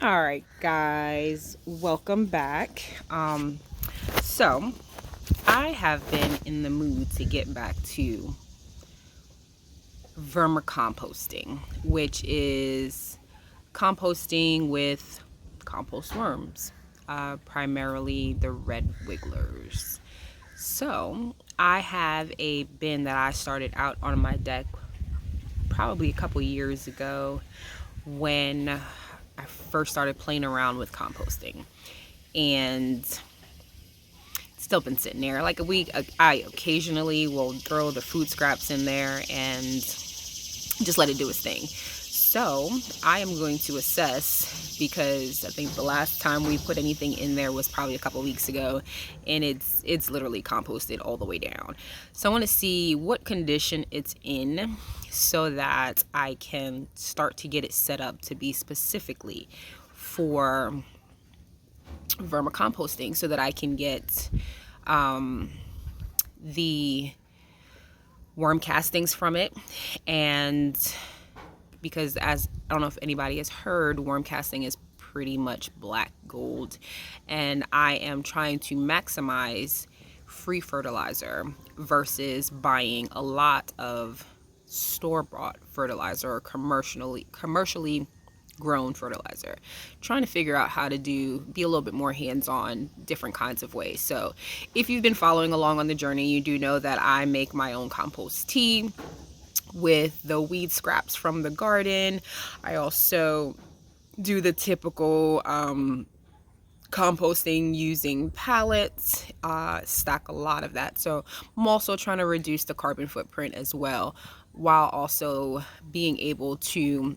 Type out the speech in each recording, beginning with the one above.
All right, guys, welcome back. So I have been in the mood to get back to vermicomposting, which is composting with compost worms, primarily the red wigglers. So I have a bin that I started out on my deck probably a couple years ago when I first started playing around with composting. And still been sitting there like a week. I occasionally will throw the food scraps in there and just let it do its thing. So I am going to assess, because I think the last time we put anything in there was probably a couple weeks ago, and it's literally composted all the way down. So I want to see what condition it's in so that I can start to get it set up to be specifically for vermicomposting, so that I can get the worm castings from it. And because, as I don't know if anybody has heard, worm casting is pretty much black gold, and I am trying to maximize free fertilizer versus buying a lot of store-bought fertilizer or commercially grown fertilizer. Trying to figure out how to be a little bit more hands-on, different kinds of ways. So if you've been following along on the journey, you do know that I make my own compost tea with the weed scraps from the garden. I also do the typical composting using pallets, stack a lot of that. So I'm also trying to reduce the carbon footprint as well, while also being able to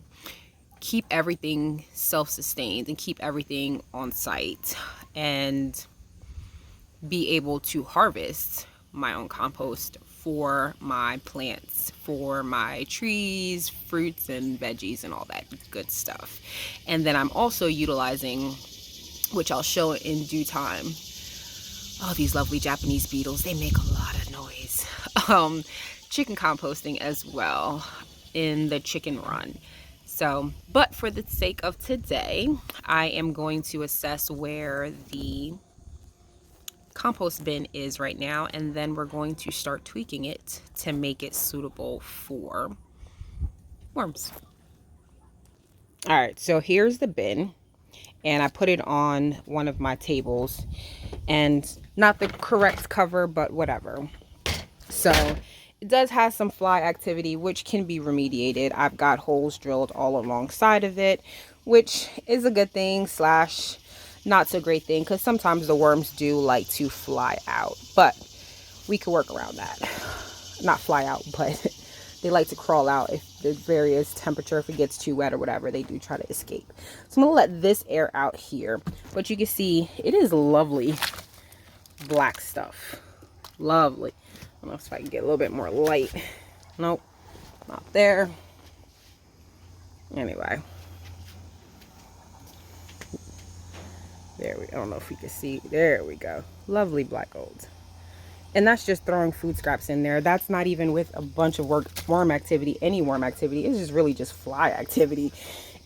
keep everything self-sustained and keep everything on site, and be able to harvest my own compost for my plants, for my trees, fruits and veggies and all that good stuff. And then I'm also utilizing, which I'll show in due time, oh, these lovely Japanese beetles, they make a lot of noise. Chicken composting as well in the chicken run. So, but for the sake of today, I am going to assess where the compost bin is right now, and then we're going to start tweaking it to make it suitable for worms. All right, so here's the bin, and I put it on one of my tables, and not the correct cover, but whatever. So it does have some fly activity, which can be remediated. I've got holes drilled all alongside of it, which is a good thing slash not so great thing, because sometimes the worms do like to fly out, but we could work around that. Not fly out, but they like to crawl out if the various temperature, if it gets too wet or whatever, they do try to escape. So I'm gonna let this air out here, but you can see it is lovely black stuff. Lovely. I don't know if I can get a little bit more light. Nope, not there. Anyway, there we, I don't know if we can see. There we go. Lovely black gold. And that's just throwing food scraps in there. That's not even with a bunch of worm activity, any worm activity. It's just really just fly activity,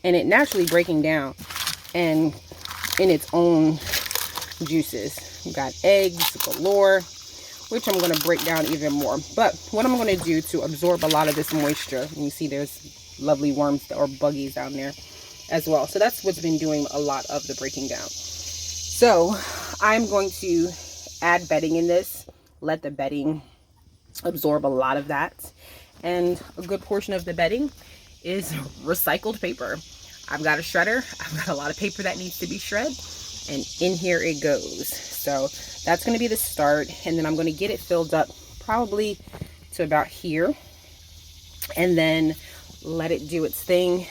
and it naturally breaking down and in its own juices. We've got eggs galore, which I'm going to break down even more. But what I'm going to do to absorb a lot of this moisture, and you see there's lovely worms or buggies down there as well. So that's what's been doing a lot of the breaking down. So I'm going to add bedding in this, let the bedding absorb a lot of that. And a good portion of the bedding is recycled paper. I've got a shredder. I've got a lot of paper that needs to be shredded, and in here it goes. So that's going to be the start, and then I'm going to get it filled up probably to about here, and then let it do its thing.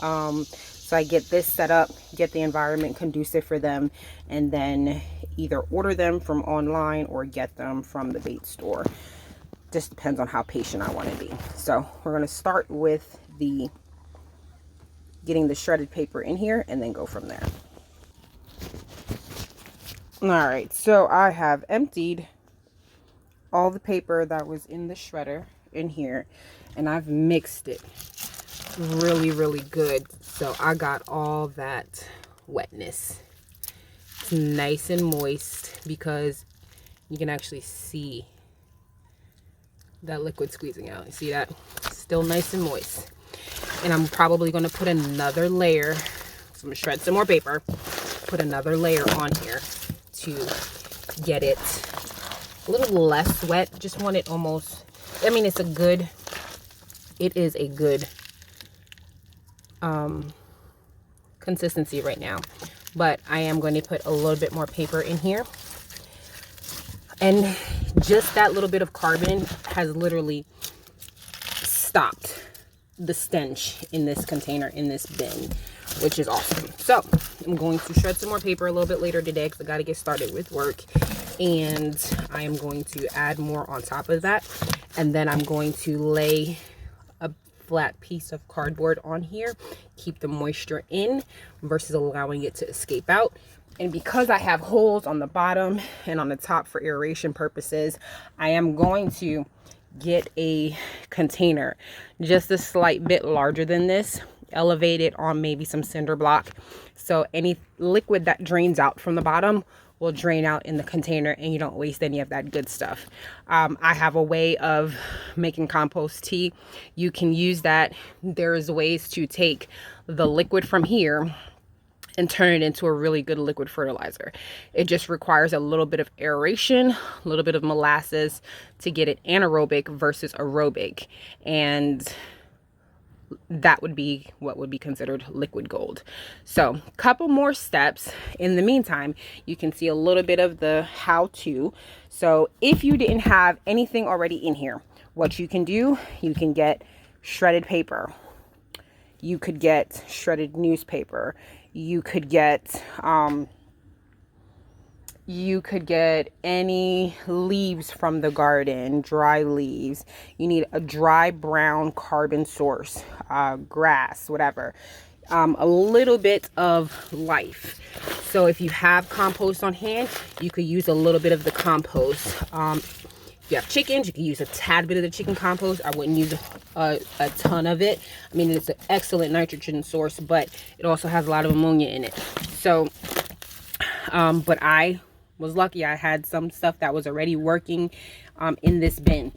So I get this set up, get the environment conducive for them, and then either order them from online or get them from the bait store. Just depends on how patient I want to be. So we're going to start with getting the shredded paper in here, and then go from there. All right, so I have emptied all the paper that was in the shredder in here, and I've mixed it really good. So I got all that wetness. It's nice and moist because you can actually see that liquid squeezing out. You see that? Still nice and moist. And I'm probably going to put another layer. So I'm going to shred some more paper. Put another layer on here to get it a little less wet. Just want it almost, I mean, it is a good consistency right now. But I am going to put a little bit more paper in here. And just that little bit of carbon has literally stopped the stench in this container, in this bin, which is awesome. So I'm going to shred some more paper a little bit later today because I got to get started with work. And I am going to add more on top of that. And then I'm going to lay a flat piece of cardboard on here, keep the moisture in versus allowing it to escape out. And because I have holes on the bottom and on the top for aeration purposes, I am going to get a container just a slight bit larger than this, elevate it on maybe some cinder block. So any liquid that drains out from the bottom will drain out in the container and you don't waste any of that good stuff. I have a way of making compost tea. You can use that. There's ways to take the liquid from here and turn it into a really good liquid fertilizer. It just requires a little bit of aeration, a little bit of molasses to get it anaerobic versus aerobic. And that would be what would be considered liquid gold. So a couple more steps. In the meantime, you can see a little bit of the how-to. So if you didn't have anything already in here, what you can do, you can get shredded paper. You could get shredded newspaper. You could get any leaves from the garden, dry leaves. You need a dry brown carbon source, grass, whatever. A little bit of life. So if you have compost on hand, you could use a little bit of the compost. If you have chickens, you can use a tad bit of the chicken compost. I wouldn't use a ton of it. I mean, it's an excellent nitrogen source, but it also has a lot of ammonia in it. So, but I was lucky. I had some stuff that was already working in this bin.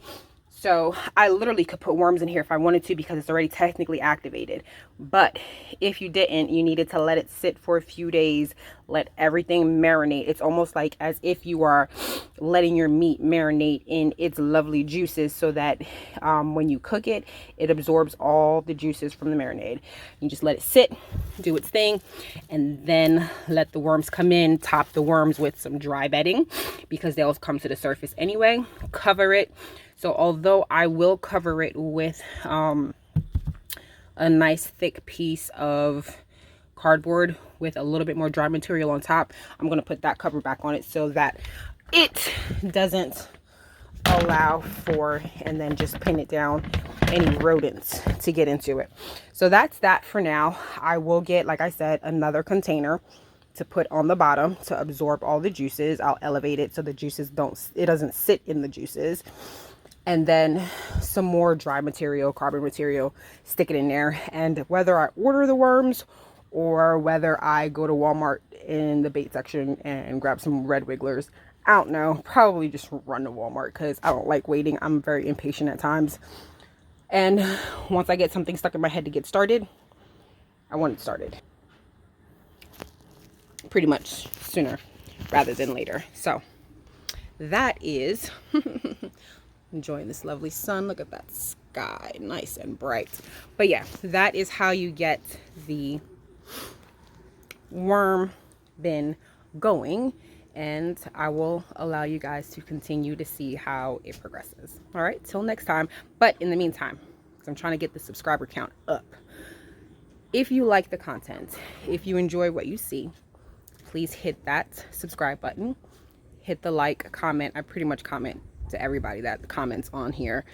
So I literally could put worms in here if I wanted to because it's already technically activated. But if you didn't, you needed to let it sit for a few days, let everything marinate. It's almost like as if you are letting your meat marinate in its lovely juices so that when you cook it, it absorbs all the juices from the marinade. You just let it sit, do its thing, and then let the worms come in. Top the worms with some dry bedding because they'll come to the surface anyway. Cover it. So although I will cover it with a nice thick piece of cardboard with a little bit more dry material on top, I'm going to put that cover back on it so that it doesn't allow for, and then just pin it down, any rodents to get into it. So that's that for now. I will get, like I said, another container to put on the bottom to absorb all the juices. I'll elevate it so the juices doesn't sit in the juices. And then some more dry material, carbon material, stick it in there. And whether I order the worms or whether I go to Walmart in the bait section and grab some red wigglers, I don't know. Probably just run to Walmart because I don't like waiting. I'm very impatient at times. And once I get something stuck in my head to get started, I want it started. Pretty much sooner rather than later. So that is... enjoying this lovely sun. Look at that sky, nice and bright. But yeah, that is how you get the worm bin going, and I will allow you guys to continue to see how it progresses. All right, till next time. But in the meantime, because I'm trying to get the subscriber count up, if you like the content, if you enjoy what you see, please hit that subscribe button, hit the like, comment. I pretty much comment to everybody that comments on here,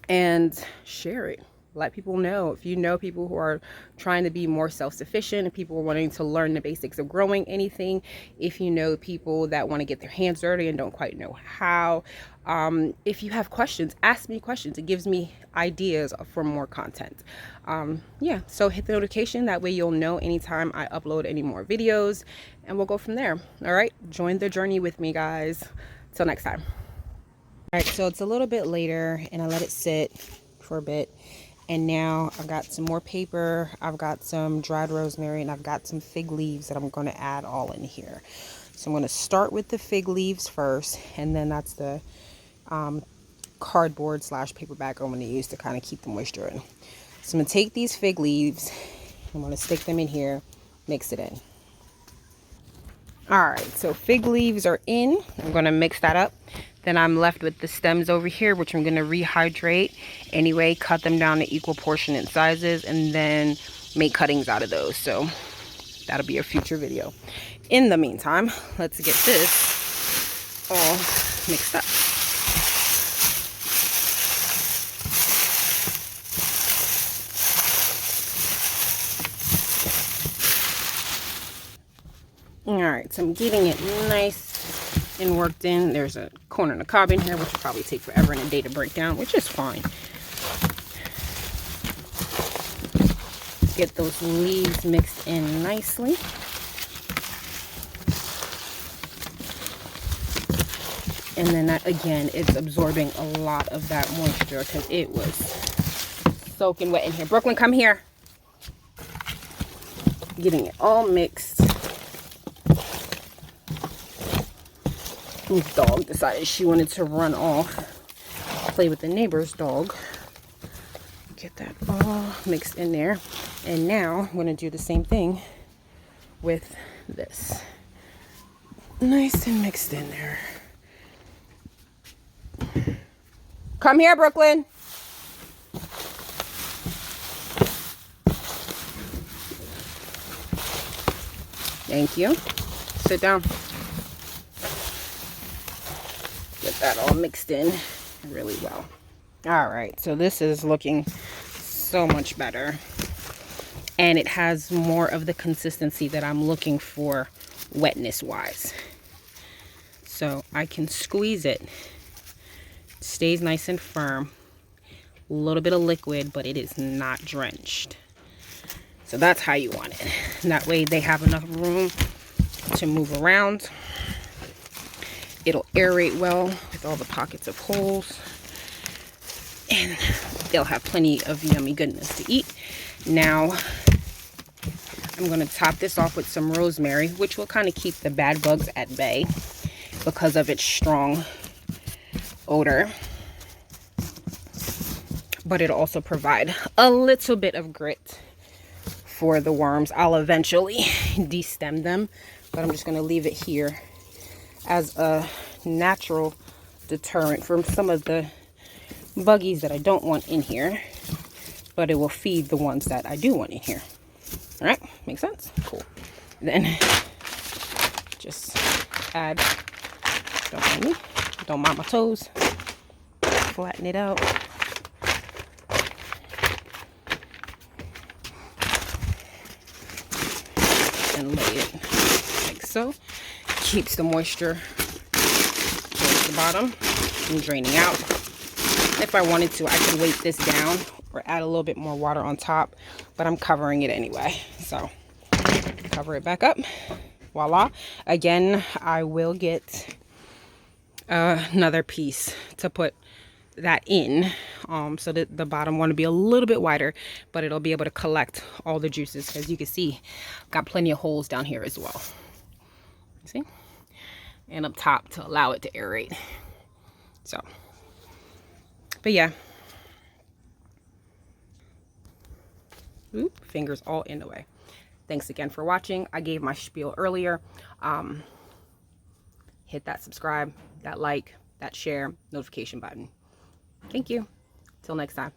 and share it. let people know. If you know people who are trying to be more self-sufficient, and people are wanting to learn the basics of growing anything, if you know people that want to get their hands dirty and don't quite know how, if you have questions, ask me questions. It gives me ideas for more content. Yeah, so hit the notification, that way you'll know anytime I upload any more videos, and we'll go from there. All right, join the journey with me, guys. Till next time. All right, so it's a little bit later and I let it sit for a bit, and now I've got some more paper, I've got some dried rosemary, and I've got some fig leaves that I'm going to add all in here. So I'm going to start with the fig leaves first, and then that's the cardboard slash paper bag I'm going to use to kind of keep the moisture in. So I'm going to take these fig leaves, I'm going to stick them in here, mix it in. All right, so fig leaves are in. I'm going to mix that up. Then I'm left with the stems over here, which I'm going to rehydrate anyway, cut them down to equal portion and sizes, and then make cuttings out of those. So that'll be a future video. In the meantime, let's get this all mixed up. All right, so I'm getting it nice and worked in. There's a corner in the cob in here, which will probably take forever and a day to break down, which is fine. Get those leaves mixed in nicely. And then that, again, it's absorbing a lot of that moisture because it was soaking wet in here. Brooklyn, come here. Getting it all mixed. This dog decided she wanted to run off, play with the neighbor's dog. Get that all mixed in there. And now I'm going to do the same thing with this. Nice and mixed in there. Come here, Brooklyn. Thank you. Sit down. Get that all mixed in really well. All right, so this is looking so much better. And it has more of the consistency that I'm looking for wetness wise. So I can squeeze it. It stays nice and firm. A little bit of liquid, but it is not drenched. So that's how you want it. And that way they have enough room to move around. It'll aerate well with all the pockets of holes. And they'll have plenty of yummy goodness to eat. Now, I'm going to top this off with some rosemary, which will kind of keep the bad bugs at bay because of its strong odor. But it'll also provide a little bit of grit for the worms. I'll eventually destem them, but I'm just going to leave it here as a natural deterrent from some of the buggies that I don't want in here, but it will feed the ones that I do want in here. All right, makes sense? Cool. Then just add, don't mind my toes, flatten it out. And lay it like so. Keeps the moisture towards the bottom from draining out. If I wanted to, I could weight this down or add a little bit more water on top, but I'm covering it anyway. So cover it back up. Voila. Again, I will get another piece to put that in, so that the bottom want to be a little bit wider, but it'll be able to collect all the juices, because you can see got plenty of holes down here as well. See? And up top to allow it to aerate. So, but yeah. Oop, fingers all in the way. Thanks again for watching. I gave my spiel earlier. Hit that subscribe, that like, that share, notification button. Thank you. Till next time.